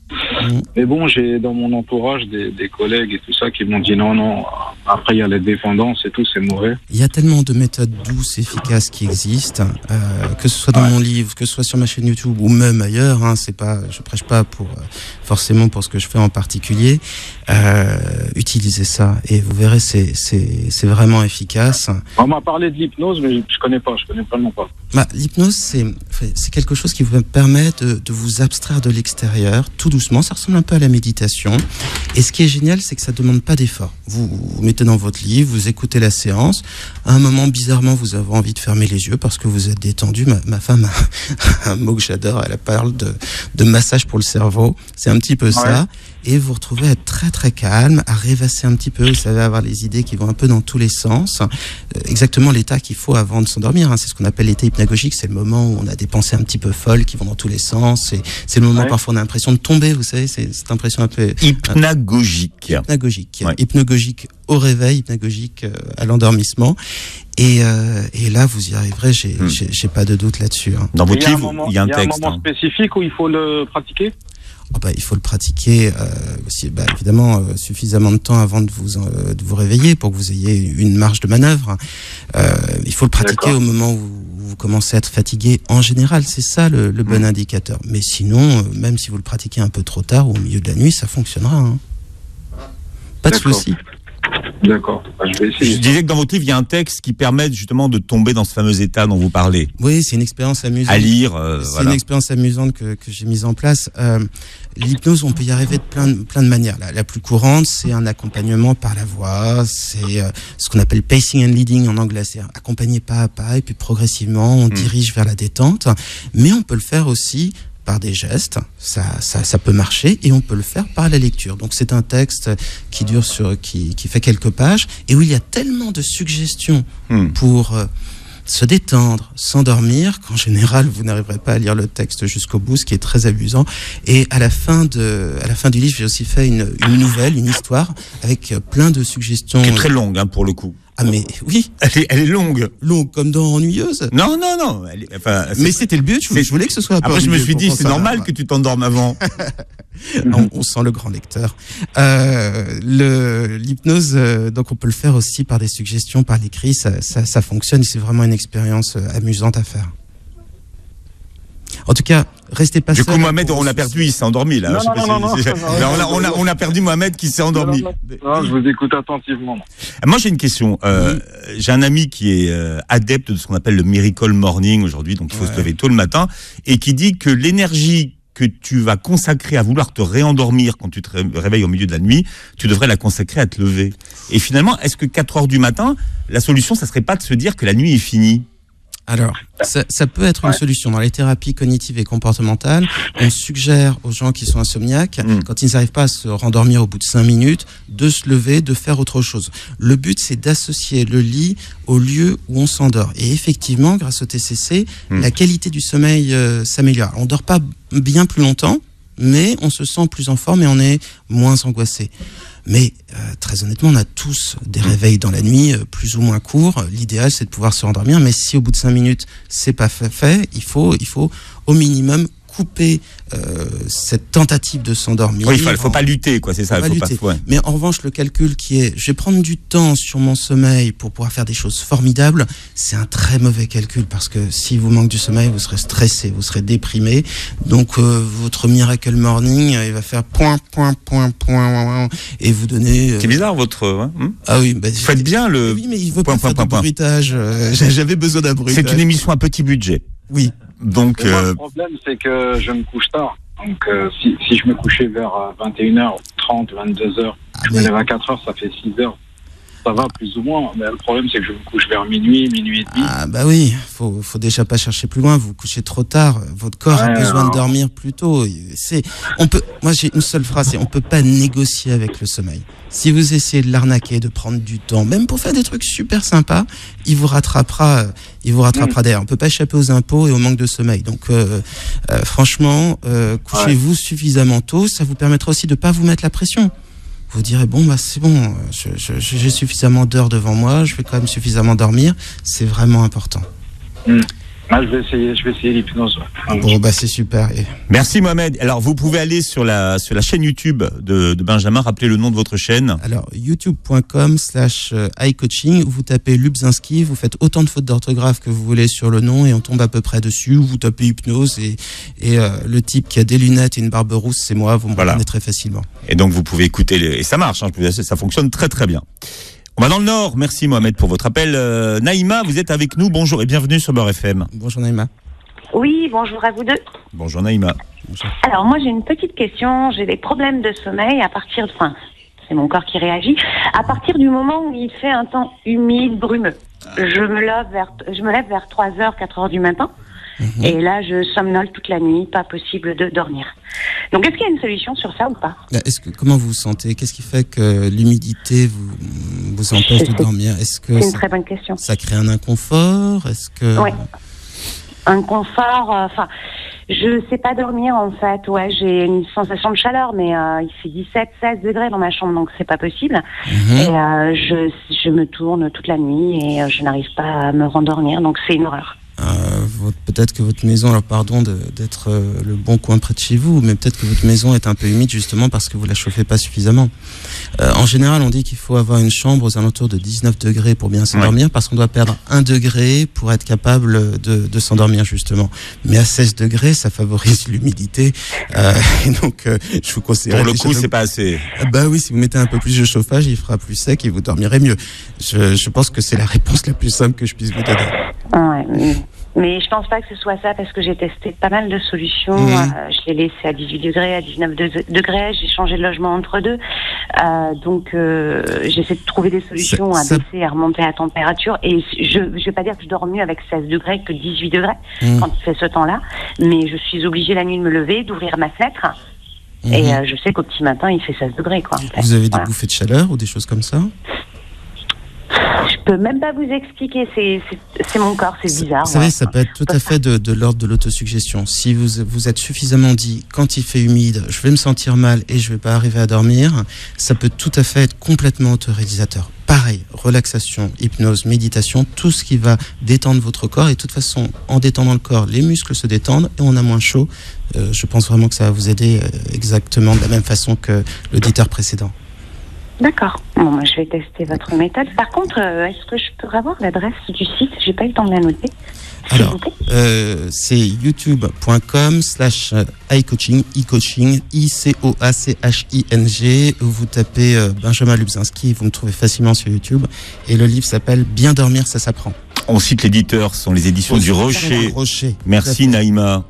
Mais bon, j'ai dans mon entourage des collègues et tout ça qui m'ont dit non, après il y a la dépendance et tout, c'est mauvais. Il y a tellement de méthodes douces, efficaces qui existent, que ce soit dans mon livre, que ce soit sur ma chaîne YouTube ou même ailleurs, je prêche pas forcément pour ce que je fais en particulier. Utilisez ça et vous verrez, c'est vraiment efficace. On m'a parlé de l'hypnose, mais je connais pas le nom pas. L'hypnose, c'est quelque chose qui vous permet de vous abstraire de l'extérieur, tout doucement. Ça ressemble un peu à la méditation. Et ce qui est génial, c'est que ça ne demande pas d'effort. Vous mettez dans votre lit, vous écoutez la séance. À un moment, bizarrement, vous avez envie de fermer les yeux parce que vous êtes détendu. Ma femme a un mot que j'adore. Elle parle de massage pour le cerveau. C'est un petit peu ça. Et vous retrouvez à être très très calme, à rêvasser un petit peu, vous savez, avoir les idées qui vont un peu dans tous les sens. Exactement l'état qu'il faut avant de s'endormir. C'est ce qu'on appelle l'état hypnagogique. C'est le moment où on a des pensées un petit peu folles qui vont dans tous les sens. C'est le moment où parfois on a l'impression de tomber, vous savez, c'est cette impression un peu... Hypnagogique. Hypnagogique au réveil, hypnagogique à l'endormissement. Et là, vous y arriverez, j'ai pas de doute là-dessus. Dans votre livre, il y a un texte. Il y a un moment spécifique où il faut le pratiquer ? Il faut le pratiquer évidemment suffisamment de temps avant de vous réveiller pour que vous ayez une marge de manœuvre. Il faut le pratiquer au moment où vous commencez à être fatigué. En général, c'est ça le bon indicateur. Mais sinon, même si vous le pratiquez un peu trop tard ou au milieu de la nuit, ça fonctionnera. Pas de souci. D'accord, je vais essayer. Je disais que dans votre livre, il y a un texte qui permet justement de tomber dans ce fameux état dont vous parlez. Oui, c'est une expérience amusante. À lire, une expérience amusante que j'ai mise en place. L'hypnose, on peut y arriver de plein de manières. La plus courante, c'est un accompagnement par la voix. C'est ce qu'on appelle pacing and leading en anglais. C'est accompagner pas à pas et puis progressivement, on dirige vers la détente. Mais on peut le faire aussi par des gestes, ça peut marcher, et on peut le faire par la lecture. Donc c'est un texte qui dure qui fait quelques pages et où il y a tellement de suggestions pour se détendre, s'endormir, qu'en général vous n'arriverez pas à lire le texte jusqu'au bout, ce qui est très amusant. Et à la fin du livre, j'ai aussi fait une nouvelle, une histoire avec plein de suggestions. Qui est très longue pour le coup. Ah mais oui, elle est longue. Longue comme dans Ennuyeuse. Non. Mais c'était le but. Je voulais que ce soit un peu. Après, je me suis dit, c'est normal que tu t'endormes avant. On sent le grand lecteur. L'hypnose, donc on peut le faire aussi par des suggestions, par l'écrit. Ça fonctionne. C'est vraiment une expérience amusante à faire. En tout cas, restez pas seul. Du coup, Mohamed, on l'a perdu, il s'est endormi là. Non. On a perdu Mohamed qui s'est endormi. Non, je vous écoute attentivement. Moi, j'ai une question. J'ai un ami qui est adepte de ce qu'on appelle le Miracle Morning aujourd'hui, donc il faut se lever tôt le matin, et qui dit que l'énergie que tu vas consacrer à vouloir te réendormir quand tu te réveilles au milieu de la nuit, tu devrais la consacrer à te lever. Et finalement, est-ce que 4 heures du matin, la solution, ça serait pas de se dire que la nuit est finie ? Alors, ça peut être une solution. Dans les thérapies cognitives et comportementales, on suggère aux gens qui sont insomniaques, quand ils n'arrivent pas à se rendormir au bout de 5 minutes, de se lever, de faire autre chose. Le but, c'est d'associer le lit au lieu où on s'endort. Et effectivement, grâce au TCC, la qualité du sommeil s'améliore. On ne dort pas bien plus longtemps, mais on se sent plus en forme et on est moins angoissé. Mais très honnêtement, on a tous des réveils dans la nuit, plus ou moins courts. L'idéal, c'est de pouvoir se rendormir. Mais si au bout de 5 minutes, c'est pas fait, il faut au minimum couper cette tentative de s'endormir. Oui, il faut pas lutter, quoi, c'est ça. Faut pas lutter. Mais en revanche, le calcul qui est, je vais prendre du temps sur mon sommeil pour pouvoir faire des choses formidables, c'est un très mauvais calcul parce que si vous manque du sommeil, vous serez stressé, vous serez déprimé. Donc votre miracle morning, il va faire point et vous donner. C'est bizarre votre. Ah oui, vous faites bien le. Oui, mais il veut pas faire de bruitage. J'avais besoin d'un bruitage. C'est une émission à petit budget. Oui. Donc, moi, le problème, c'est que je me couche tard. Donc, si je me couchais vers 21h30, 22h, je me lève à 4h, ça fait 6h. Ça va, plus ou moins. Mais le problème, c'est que je me couche vers minuit et demi. Ah, bah oui. Faut déjà pas chercher plus loin. Vous vous couchez trop tard. Votre corps a besoin de dormir plus tôt. Moi, j'ai une seule phrase, c'est on peut pas négocier avec le sommeil. Si vous essayez de l'arnaquer, de prendre du temps, même pour faire des trucs super sympas, il vous rattrapera derrière. On peut pas échapper aux impôts et au manque de sommeil. Donc, franchement, couchez-vous suffisamment tôt. Ça vous permettra aussi de pas vous mettre la pression. Vous direz, c'est bon, j'ai suffisamment d'heures devant moi, je vais quand même suffisamment dormir. C'est vraiment important. Je vais essayer l'hypnose. C'est super. Merci Mohamed. Alors, vous pouvez aller sur la chaîne YouTube de Benjamin. Rappelez le nom de votre chaîne. Alors, youtube.com/iCoaching. Vous tapez Lubzinski, vous faites autant de fautes d'orthographe que vous voulez sur le nom et on tombe à peu près dessus. Vous tapez hypnose et le type qui a des lunettes et une barbe rousse, c'est moi. Vous me reconnaissez très facilement. Et donc, vous pouvez écouter et ça marche. Ça fonctionne très très bien. On va dans le Nord. Merci Mohamed pour votre appel. Naïma, vous êtes avec nous. Bonjour et bienvenue sur Beurre FM. Bonjour Naïma. Oui, bonjour à vous deux. Bonjour Naïma. Bonjour. Alors moi j'ai une petite question. J'ai des problèmes de sommeil c'est mon corps qui réagit. À partir du moment où il fait un temps humide, brumeux, je me lève vers 3h, 4h du matin. Et là, je somnole toute la nuit, pas possible de dormir. Donc, est-ce qu'il y a une solution sur ça ou pas ? Comment vous vous sentez ? Qu'est-ce qui fait que l'humidité vous empêche de dormir ? C'est une très bonne question. Ça crée un inconfort ? Oui. Un confort, je sais pas dormir en fait. Ouais, j'ai une sensation de chaleur, mais il fait 17-16 degrés dans ma chambre, donc c'est pas possible. Et je me tourne toute la nuit et je n'arrive pas à me rendormir, donc c'est une horreur. Peut-être que votre maison, alors pardon d'être le bon coin près de chez vous, mais peut-être que votre maison est un peu humide justement parce que vous la chauffez pas suffisamment. En général, on dit qu'il faut avoir une chambre aux alentours de 19 degrés pour bien s'endormir parce qu'on doit perdre 1 degré pour être capable de s'endormir justement. Mais à 16 degrés, ça favorise l'humidité. Et donc, je vous conseille. Pour le coup, c'est pas assez. Oui, si vous mettez un peu plus de chauffage, il fera plus sec et vous dormirez mieux. Je pense que c'est la réponse la plus simple que je puisse vous donner. Ouais. Mais je pense pas que ce soit ça parce que j'ai testé pas mal de solutions. Je l'ai laissé à 18 degrés, à 19 degrés. J'ai changé de logement entre deux. Donc, j'essaie de trouver des solutions à baisser, à remonter la température. Et je vais pas dire que je dors mieux avec 16 degrés que 18 degrés quand il fait ce temps-là. Mais je suis obligée la nuit de me lever, d'ouvrir ma fenêtre. Et je sais qu'au petit matin, il fait 16 degrés. Quoi, en fait. Vous avez des bouffées de chaleur ou des choses comme ça ? Je peux même pas vous expliquer, c'est mon corps, c'est bizarre. Vous savez, ça peut être tout à fait de l'ordre de l'autosuggestion. Si vous êtes suffisamment dit, quand il fait humide, je vais me sentir mal et je vais pas arriver à dormir, ça peut tout à fait être complètement autoréalisateur. Pareil, relaxation, hypnose, méditation, tout ce qui va détendre votre corps. Et de toute façon, en détendant le corps, les muscles se détendent et on a moins chaud. Je pense vraiment que ça va vous aider exactement de la même façon que l'auditeur précédent. D'accord. Bon, moi, je vais tester votre méthode. Par contre, est-ce que je peux avoir l'adresse du site ? J'ai pas eu le temps de la noter. Alors, c'est youtube.com/iCoaching, e-coaching, ICOACHING. Vous tapez Benjamin Lubzinski, vous me trouvez facilement sur YouTube. Et le livre s'appelle Bien dormir, ça s'apprend. On cite l'éditeur, ce sont les éditions du Rocher. Merci Naïma.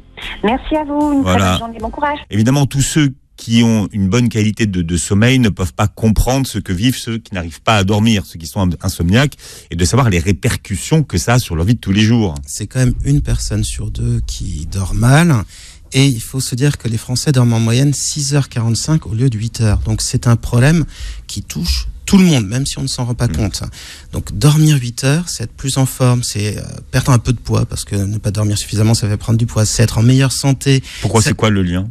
Merci à vous, une très bonne journée, bon courage. Évidemment, tous ceux qui ont une bonne qualité de sommeil ne peuvent pas comprendre ce que vivent ceux qui n'arrivent pas à dormir, ceux qui sont insomniaques, et de savoir les répercussions que ça a sur leur vie de tous les jours. C'est quand même 1 personne sur 2 qui dort mal. Et il faut se dire que les Français dorment en moyenne 6h45 au lieu de 8h. Donc c'est un problème qui touche tout le monde, même si on ne s'en rend pas compte. Donc dormir 8 heures, c'est être plus en forme, c'est perdre un peu de poids, parce que ne pas dormir suffisamment, ça fait prendre du poids, c'est être en meilleure santé. Pourquoi c'est quoi le lien ?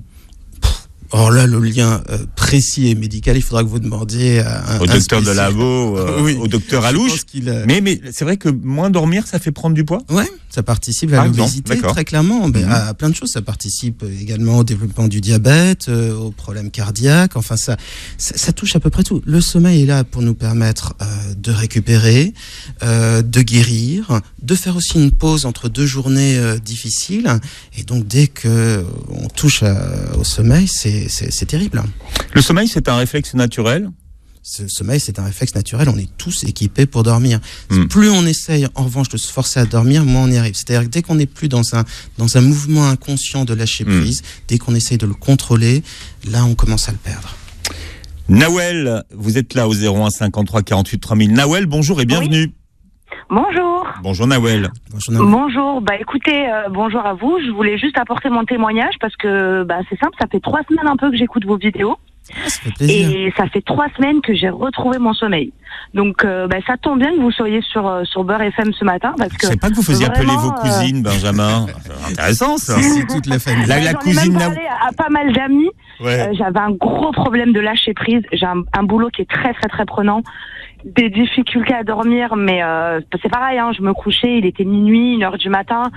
Or là, le lien précis et médical, il faudra que vous demandiez à au docteur de labo, oui, au docteur Alouche. Mais c'est vrai que moins dormir, ça fait prendre du poids ? Ouais, ça participe à l'obésité, très clairement. À plein de choses. Ça participe également au développement du diabète, aux problèmes cardiaques. Enfin, ça touche à peu près tout. Le sommeil est là pour nous permettre de récupérer, de guérir, de faire aussi une pause entre 2 journées difficiles. Et donc, dès que on touche au sommeil, c'est terrible. Le sommeil, c'est un réflexe naturel ? Ce sommeil, c'est un réflexe naturel. On est tous équipés pour dormir. Plus on essaye, en revanche, de se forcer à dormir, moins on y arrive. C'est-à-dire que dès qu'on n'est plus dans un mouvement inconscient de lâcher prise, dès qu'on essaye de le contrôler, là, on commence à le perdre. Nawel, vous êtes là au 01 53 48 3000. Nawel, bonjour et bienvenue. Oui. Bonjour. Bonjour Nawel. Bonjour. Écoutez, bonjour à vous. Je voulais juste apporter mon témoignage parce que c'est simple, ça fait 3 semaines un peu que j'écoute vos vidéos. Ça fait plaisir. Et ça fait 3 semaines que j'ai retrouvé mon sommeil. Donc ça tombe bien que vous soyez sur Beurre FM ce matin parce que. Je sais pas que vous faisiez appeler vos cousines, Benjamin. C'est intéressant ça. C'est toute la famille. La cousine. J'en ai même parlé à pas mal d'amis. Ouais. J'avais un gros problème de lâcher prise. J'ai un boulot qui est très très très prenant. Des difficultés à dormir, mais c'est pareil, je me couchais, il était minuit, 1h du matin.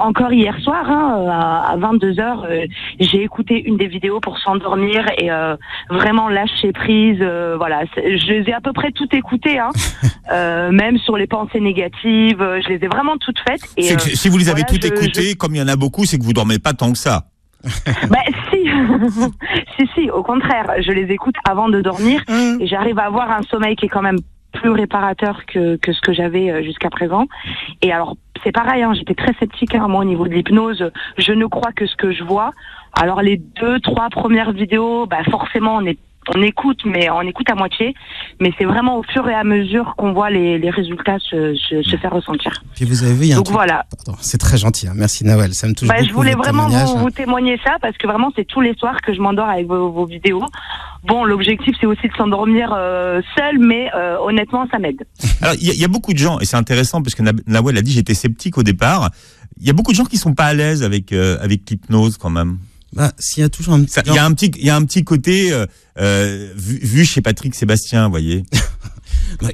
Encore hier soir, à 22h, j'ai écouté une des vidéos pour s'endormir et vraiment lâcher prise. Voilà, je les ai à peu près toutes écoutées, même sur les pensées négatives, je les ai vraiment toutes faites. Et, si vous les avez toutes écoutées, comme il y en a beaucoup, c'est que vous dormez pas tant que ça. Si, au contraire, je les écoute avant de dormir et j'arrive à avoir un sommeil qui est quand même plus réparateur que ce que j'avais jusqu'à présent. Et alors, c'est pareil, j'étais très sceptique, moi, au niveau de l'hypnose. Je ne crois que ce que je vois. Alors, les 2-3 premières vidéos, forcément, on écoute, mais on écoute à moitié. Mais c'est vraiment au fur et à mesure qu'on voit les résultats se faire ressentir. Puis vous avez vu, il y a un truc... voilà. Pardon, c'est très gentil. Merci Nawel, ça me touche beaucoup. Je voulais vraiment vous témoigner ça parce que vraiment c'est tous les soirs que je m'endors avec vos vidéos. Bon, l'objectif c'est aussi de s'endormir seul, mais honnêtement ça m'aide. Alors il y a beaucoup de gens et c'est intéressant parce que Nawel a dit j'étais sceptique au départ. Il y a beaucoup de gens qui sont pas à l'aise avec l'hypnose quand même. S'il y a toujours un petit... Il y a un petit côté vu chez Patrick Sébastien, vous voyez.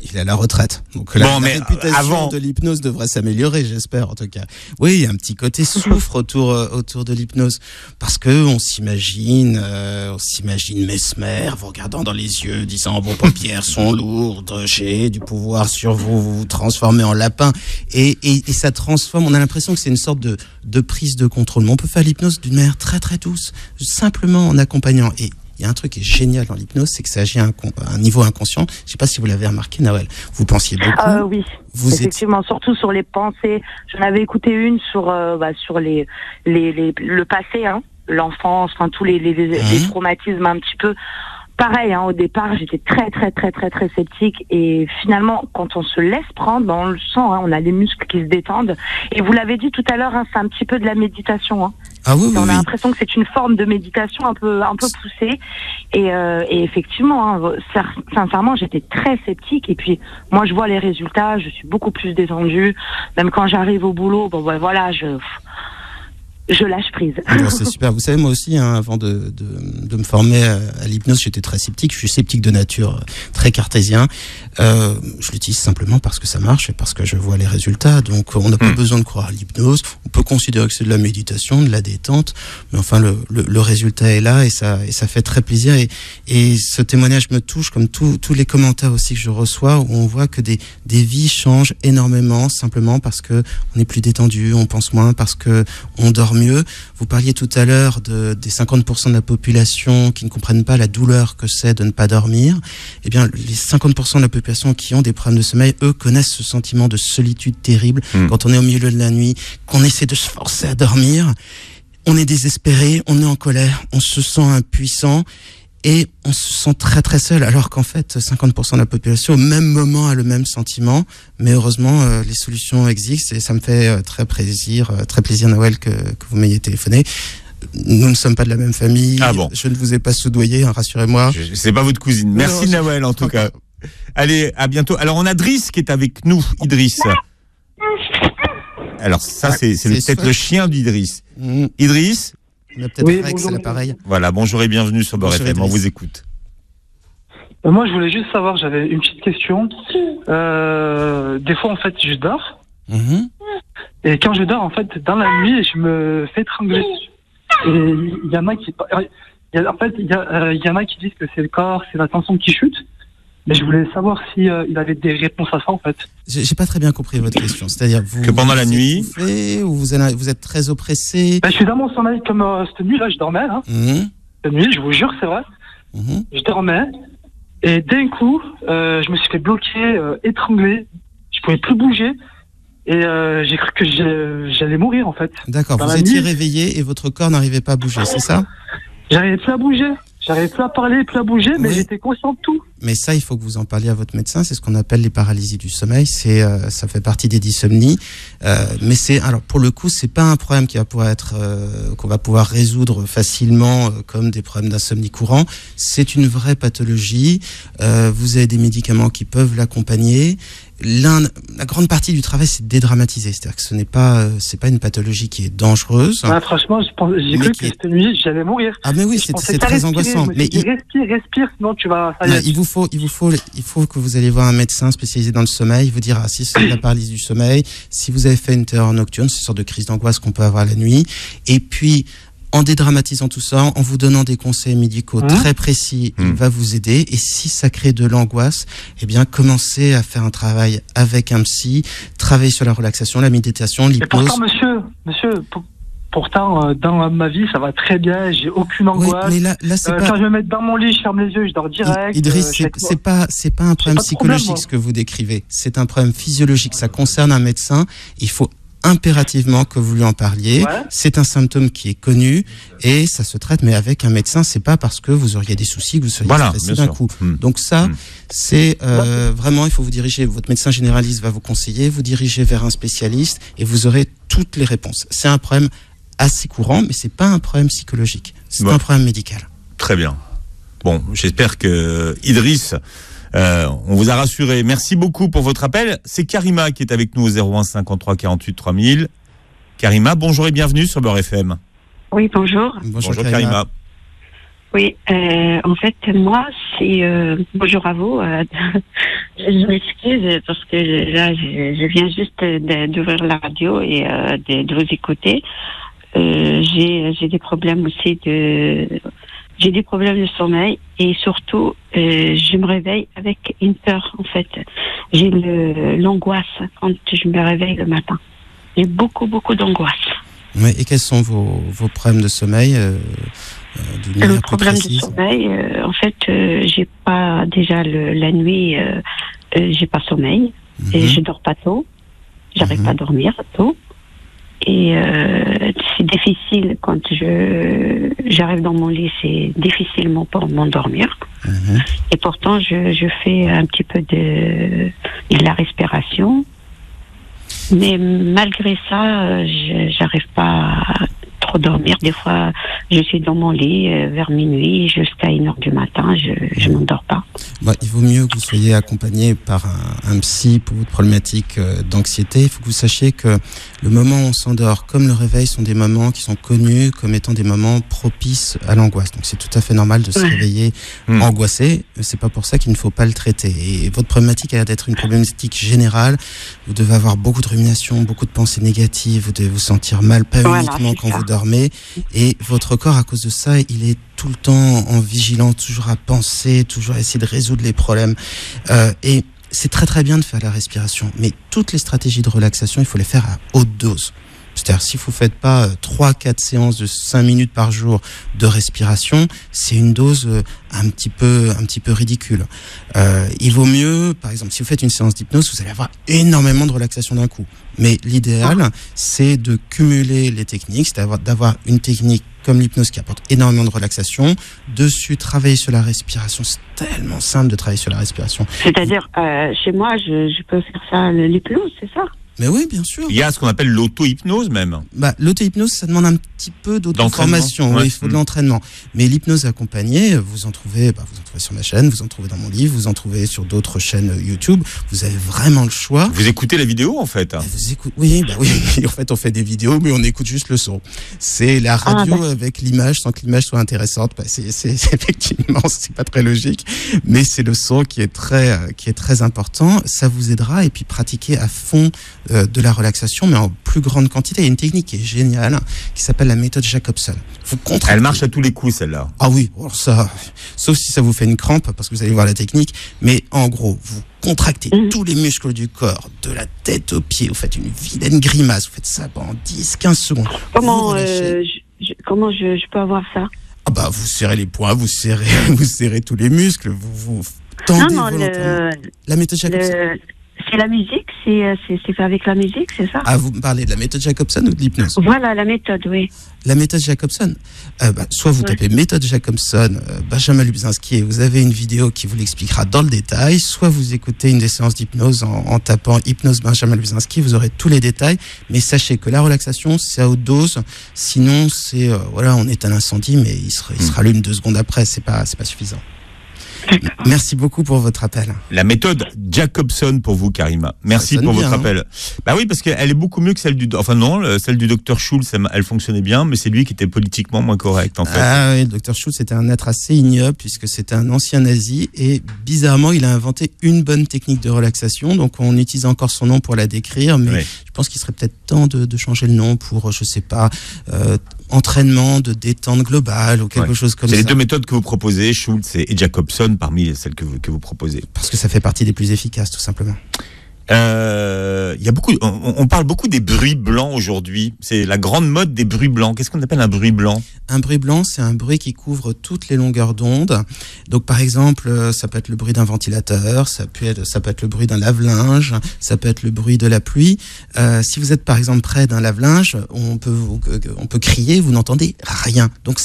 Il est à la retraite. Donc la réputation de l'hypnose devrait s'améliorer, j'espère en tout cas. Oui, il y a un petit côté souffre autour de l'hypnose parce que on s'imagine Mesmer vous regardant dans les yeux, disant vos paupières sont lourdes, j'ai du pouvoir sur vous, vous vous transformez en lapin et ça transforme. On a l'impression que c'est une sorte de prise de contrôle. Mais on peut faire l'hypnose d'une manière très très douce, simplement en accompagnant. Et il y a un truc qui est génial dans l'hypnose, c'est que ça agit à un niveau inconscient. Je ne sais pas si vous l'avez remarqué, Nawel. Vous pensiez beaucoup. Oui, effectivement, surtout sur les pensées. J'en avais écouté une sur le passé, l'enfance, tous les traumatismes un petit peu. Pareil, au départ, j'étais très très très très très sceptique et finalement, quand on se laisse prendre, on le sent, on a les muscles qui se détendent. Et vous l'avez dit tout à l'heure, c'est un petit peu de la méditation. Ah oui, on a l'impression que c'est une forme de méditation un peu poussée. Et effectivement, sincèrement, j'étais très sceptique. Et puis, moi, je vois les résultats, je suis beaucoup plus détendue. Même quand j'arrive au boulot, voilà, je lâche prise. Bon, c'est super. Vous savez, moi aussi, avant de me former à l'hypnose, j'étais très sceptique. Je suis sceptique de nature, très cartésien. Je l'utilise simplement parce que ça marche et parce que je vois les résultats. Donc, on n'a pas besoin de croire à l'hypnose. On peut considérer que c'est de la méditation, de la détente. Mais enfin, le résultat est là et ça fait très plaisir. Et ce témoignage me touche, comme tous les commentaires aussi que je reçois, où on voit que des vies changent énormément simplement parce que on est plus détendu, on pense moins, parce que on dort mieux. Vous parliez tout à l'heure des 50% de la population qui ne comprennent pas la douleur que c'est de ne pas dormir. Eh bien, les 50% de la population qui ont des problèmes de sommeil, eux, connaissent ce sentiment de solitude terrible quand on est au milieu de la nuit, qu'on essaie de se forcer à dormir. on est désespéré, on est en colère, on se sent impuissant et on se sent très très seul, alors qu'en fait 50% de la population au même moment a le même sentiment. Mais heureusement, les solutions existent et ça me fait très plaisir Noël que vous m'ayez téléphoné. Nous ne sommes pas de la même famille. Ah bon. Je ne vous ai pas soudoyé, rassurez-moi. C'est pas votre cousine. Merci non, Nawel en tout cas. Allez, à bientôt. Alors on a Driss qui est avec nous. Idriss. Alors ça c'est peut-être le chien d'Idriss. Idriss. On a peut-être Rex à l'appareil. Voilà, bonjour et bienvenue sur Beurre FM, on vous écoute. Moi, je voulais juste savoir, j'avais une petite question. Des fois, en fait, je dors. Et quand je dors, en fait, dans la nuit, je me fais étrangler. Et il y en a qui... En fait, il y en a qui disent que c'est le corps, c'est la tension qui chute. Mais je voulais savoir si il avait des réponses à ça, en fait. J'ai pas très bien compris votre question. C'est-à-dire, que pendant la nuit, ou vous êtes très oppressé. Je suis dans mon sommeil comme cette nuit-là, je dormais. Hein. Cette nuit, je vous jure, c'est vrai. Je dormais. Et d'un coup, je me suis fait bloquer, étrangler. Je pouvais plus bouger. Et j'ai cru que j'allais mourir, en fait. D'accord, vous étiez réveillé et votre corps n'arrivait pas à bouger, c'est ça? J'arrivais plus à bouger. J'arrivais plus à parler, plus à bouger, mais j'étais conscient de tout. Mais ça, il faut que vous en parliez à votre médecin. C'est ce qu'on appelle les paralysies du sommeil. Ça fait partie des dysomnies. Mais alors pour le coup, c'est pas un problème qui va pouvoir être qu'on va pouvoir résoudre facilement comme des problèmes d'insomnie courants. C'est une vraie pathologie. Vous avez des médicaments qui peuvent l'accompagner. La grande partie du travail, c'est de dédramatiser. C'est-à-dire que c'est pas une pathologie qui est dangereuse. Franchement, j'ai cru que cette nuit, j'allais mourir. Ah mais oui, c'est très angoissant. Mais respire, sinon tu vas. Il faut que vous alliez voir un médecin spécialisé dans le sommeil. Il vous dira si c'est la paralysie du sommeil, si vous avez fait une terreur nocturne, c'est une sorte de crise d'angoisse qu'on peut avoir la nuit. Et puis, en dédramatisant tout ça, en vous donnant des conseils médicaux très précis, il va vous aider. Et si ça crée de l'angoisse, eh bien, commencez à faire un travail avec un psy, travailler sur la relaxation, la méditation, l'hypnose. Et pourtant, monsieur, pourtant, dans ma vie, ça va très bien, j'ai aucune angoisse. Oui, mais là, c'est pas... Quand je me mets dans mon lit, je ferme les yeux, je dors direct. Idriss, c'est pas un problème psychologique, ce que vous décrivez. C'est un problème physiologique. Ça concerne un médecin. Il faut impérativement que vous lui en parliez. C'est un symptôme qui est connu et ça se traite, mais avec un médecin, c'est pas parce que vous auriez des soucis que vous seriez stressé d'un coup. Donc ça, c'est vraiment, il faut vous diriger, votre médecin généraliste va vous conseiller, vous diriger vers un spécialiste et vous aurez toutes les réponses. C'est un problème assez courant, mais c'est pas un problème psychologique. C'est un problème médical. Très bien. Bon, j'espère que Idriss, on vous a rassuré. Merci beaucoup pour votre appel. C'est Karima qui est avec nous au 01 53 48 3000. Karima, bonjour et bienvenue sur Beurre FM. Oui, bonjour. Bonjour Karima. Oui, en fait, moi, c'est... bonjour à vous. Je m'excuse parce que là, je viens juste d'ouvrir la radio et de vous écouter. J'ai des problèmes aussi J'ai des problèmes de sommeil et surtout, je me réveille avec une peur, en fait. J'ai l'angoisse quand je me réveille le matin. J'ai beaucoup d'angoisse. Oui, et quels sont vos problèmes de sommeil Le problème de sommeil, en fait, j'ai pas déjà la nuit, j'ai pas sommeil et je dors pas tôt. J'arrive pas à dormir tôt. Et c'est difficile quand j'arrive dans mon lit, c'est difficilement pour m'endormir. Et pourtant, je fais un petit peu de la respiration. Mais malgré ça, j'arrive pas à trop dormir. Des fois, je suis dans mon lit vers minuit jusqu'à 1h du matin, je m'endors pas. Il vaut mieux que vous soyez accompagné par un psy pour votre problématique d'anxiété. Il faut que vous sachiez que le moment où on s'endort, comme le réveil, sont des moments qui sont connus comme étant des moments propices à l'angoisse. Donc c'est tout à fait normal de se réveiller angoissé. C'est pas pour ça qu'il ne faut pas le traiter. Et votre problématique a l'air d'être une problématique générale. Vous devez avoir beaucoup de ruminations, beaucoup de pensées négatives. Vous devez vous sentir mal, pas uniquement quand vous dormez. Et votre corps, à cause de ça, il est tout le temps en vigilant, toujours à penser, toujours à essayer de résoudre les problèmes. Et c'est très très bien de faire la respiration, mais toutes les stratégies de relaxation, il faut les faire à haute dose. C'est-à-dire, si vous faites pas 3-4 séances de 5 minutes par jour de respiration, c'est une dose un petit peu ridicule. Il vaut mieux, par exemple, si vous faites une séance d'hypnose, vous allez avoir énormément de relaxation d'un coup. Mais l'idéal, c'est de cumuler les techniques, c'est-à-dire d'avoir une technique comme l'hypnose qui apporte énormément de relaxation. Dessus, travailler sur la respiration. C'est tellement simple de travailler sur la respiration. C'est-à-dire, chez moi, je peux faire ça, l'hypnose, c'est ça? Mais oui, bien sûr. Il y a ce qu'on appelle l'auto-hypnose même. L'auto-hypnose, ça demande un petit peu d'auto-formation. Ouais. Oui, il faut de l'entraînement. Mais l'hypnose accompagnée, vous en trouvez sur ma chaîne, vous en trouvez dans mon livre, vous en trouvez sur d'autres chaînes YouTube. Vous avez vraiment le choix. Vous écoutez la vidéo en fait. Oui. En fait, on fait des vidéos, mais on écoute juste le son. C'est la radio avec l'image, sans que l'image soit intéressante. C'est effectivement, c'est pas très logique, mais c'est le son qui est très important. Ça vous aidera et puis pratiquer à fond de la relaxation, mais en plus grande quantité. Il y a une technique qui est géniale, qui s'appelle la méthode Jacobson. Elle marche à tous les coups, celle-là. Ah oui, ça, sauf si ça vous fait une crampe, parce que vous allez voir la technique, mais en gros, vous contractez tous les muscles du corps, de la tête aux pieds, vous faites une vilaine grimace, vous faites ça pendant 10-15 secondes. Comment je peux avoir ça? Vous serrez les poings, vous serrez tous les muscles, vous tendez volontairement. La méthode Jacobson. C'est la musique, c'est fait avec la musique, c'est ça? Vous me parlez de la méthode Jacobson ou de l'hypnose? Voilà, la méthode, oui. La méthode Jacobson, soit vous tapez méthode Jacobson, Benjamin Lubzinski, et vous avez une vidéo qui vous l'expliquera dans le détail, soit vous écoutez une des séances d'hypnose en tapant hypnose Benjamin Lubzinski, vous aurez tous les détails, mais sachez que la relaxation, c'est à haute dose, sinon c'est, on éteint l'incendie, mais il se rallume 2 secondes après, c'est pas suffisant. Merci beaucoup pour votre appel. La méthode Jacobson pour vous, Karima. Merci pour votre appel. Oui, parce qu'elle est beaucoup mieux que celle du docteur Schultz, elle fonctionnait bien, mais c'est lui qui était politiquement moins correct, en fait. Oui, le docteur Schultz était un être assez ignoble, puisque c'était un ancien nazi, et bizarrement, il a inventé une bonne technique de relaxation, donc on utilise encore son nom pour la décrire, mais je pense qu'il serait peut-être temps de changer le nom pour, entraînement de détente globale ou quelque chose comme ça. C'est les 2 méthodes que vous proposez, Schultz et Jacobson, parmi celles que vous proposez. Parce que ça fait partie des plus efficaces, tout simplement. Il y a on parle beaucoup des bruits blancs aujourd'hui. C'est la grande mode des bruits blancs. Qu'est-ce qu'on appelle un bruit blanc? Un bruit blanc, c'est un bruit qui couvre toutes les longueurs d'onde. Donc, par exemple, ça peut être le bruit d'un ventilateur, ça peut être le bruit d'un lave-linge, ça peut être le bruit de la pluie. Si vous êtes, par exemple, près d'un lave-linge, on peut crier, vous n'entendez rien. Donc,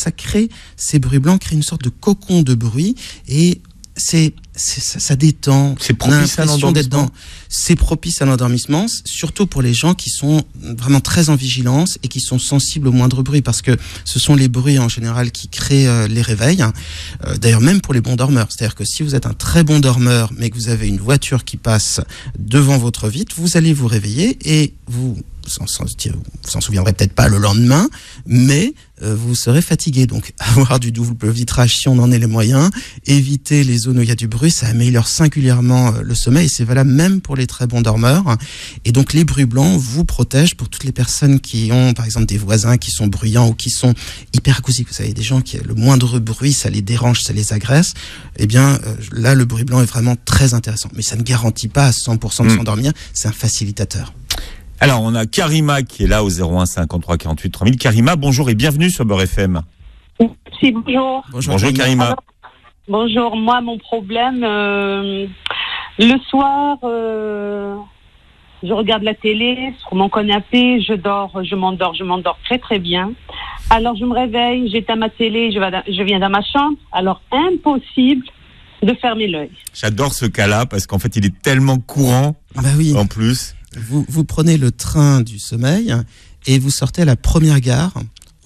ces bruits blancs créent une sorte de cocon de bruit et ça détend. C'est propice à l'endormissement. C'est propice à l'endormissement, surtout pour les gens qui sont vraiment très en vigilance et qui sont sensibles au moindre bruit, parce que ce sont les bruits en général qui créent les réveils. D'ailleurs, même pour les bons dormeurs. C'est-à-dire que si vous êtes un très bon dormeur, mais que vous avez une voiture qui passe devant votre vitre, vous allez vous réveiller et vous s'en souviendrez peut-être pas le lendemain, mais vous serez fatigué. Donc, avoir du double vitrage si on en est les moyens, éviter les zones où il y a du bruit, ça améliore singulièrement le sommeil, et c'est valable même pour les très bons dormeurs. Et donc, les bruits blancs vous protègent pour toutes les personnes qui ont, par exemple, des voisins qui sont bruyants ou qui sont hyperacoustiques. Vous savez, des gens qui, le moindre bruit, ça les dérange, ça les agresse. Eh bien, là, le bruit blanc est vraiment très intéressant. Mais ça ne garantit pas à 100% de s'endormir, c'est un facilitateur. Alors, on a Karima qui est là au 01 53 48 3000. Karima, bonjour et bienvenue sur Beurre FM. Si, bonjour. Bonjour Karima. Alors, bonjour, moi, mon problème, le soir, je regarde la télé sur mon canapé, je m'endors très très bien. Alors, je me réveille, j'éteins ma télé, je viens dans ma chambre. Alors, impossible de fermer l'œil. J'adore ce cas-là parce qu'en fait, il est tellement courant en plus. Vous prenez le train du sommeil et vous sortez à la première gare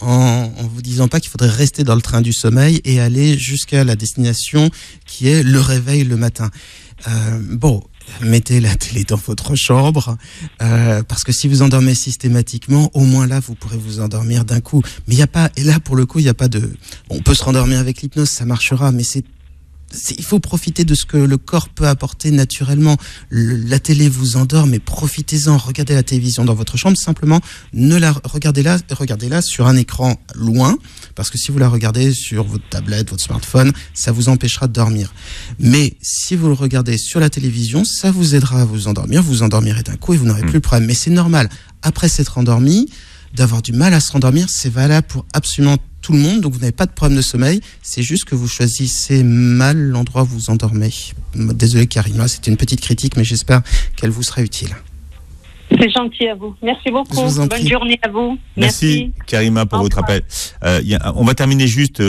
en vous disant pas qu'il faudrait rester dans le train du sommeil et aller jusqu'à la destination qui est le réveil le matin. Mettez la télé dans votre chambre parce que si vous endormez systématiquement, au moins là vous pourrez vous endormir d'un coup. Mais il y a pas, et là pour le coup il y a pas de, on peut se rendormir avec l'hypnose, ça marchera, mais il faut profiter de ce que le corps peut apporter naturellement. La télé vous endort, mais profitez-en. Regardez la télévision dans votre chambre. Simplement, regardez-la sur un écran loin, parce que si vous la regardez sur votre tablette, votre smartphone, ça vous empêchera de dormir. Mais si vous le regardez sur la télévision, ça vous aidera à vous endormir. Vous endormirez d'un coup et vous n'aurez plus le problème. Mais c'est normal. Après s'être endormi, d'avoir du mal à se rendormir, c'est valable pour absolument tout le monde. Donc vous n'avez pas de problème de sommeil, c'est juste que vous choisissez mal l'endroit où vous endormez. Désolé Karima, c'était une petite critique, mais j'espère qu'elle vous sera utile. C'est gentil à vous. Merci beaucoup. Bonne journée à vous. Merci Karima pour votre appel. On va terminer juste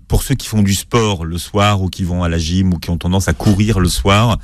pour ceux qui font du sport le soir ou qui vont à la gym ou qui ont tendance à courir le soir.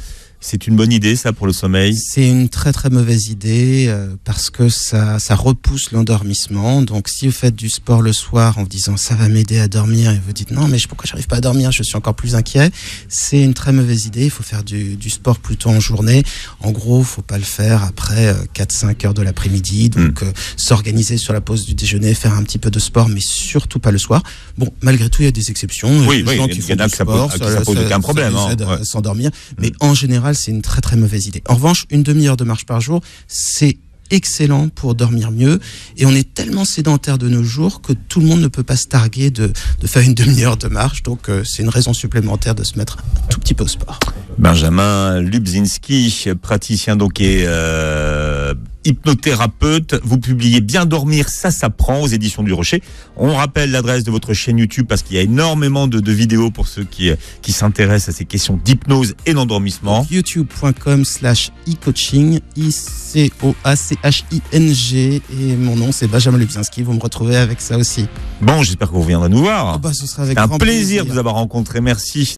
C'est une bonne idée, ça, pour le sommeil? C'est une très très mauvaise idée parce que ça repousse l'endormissement. Donc, si vous faites du sport le soir en vous disant ça va m'aider à dormir et vous dites non, mais pourquoi j'arrive pas à dormir, je suis encore plus inquiet, c'est une très mauvaise idée. Il faut faire du sport plutôt en journée. En gros, faut pas le faire après 4-5 heures de l'après-midi. Donc, s'organiser sur la pause du déjeuner, faire un petit peu de sport, mais surtout pas le soir. Bon, malgré tout, il y a des exceptions. Oui, il y en a qui ça pose aucun problème. Ça aide à s'endormir. Mais en général, c'est une très très mauvaise idée. En revanche, une demi-heure de marche par jour, c'est excellent pour dormir mieux. Et on est tellement sédentaire de nos jours que tout le monde ne peut pas se targuer de faire une demi-heure de marche. Donc, c'est une raison supplémentaire de se mettre un tout petit peu au sport. Benjamin Lubzinski, praticien donc et hypnothérapeute. Vous publiez Bien dormir, ça s'apprend aux éditions du Rocher. On rappelle l'adresse de votre chaîne YouTube parce qu'il y a énormément de vidéos pour ceux qui s'intéressent à ces questions d'hypnose et d'endormissement. youtube.com/e-coaching, ICOACHING, et mon nom c'est Benjamin Lubzinski. Vous me retrouvez avec ça aussi. Bon, j'espère que vous reviendrez nous voir. Ce sera avec un plaisir de vous avoir rencontré. Merci.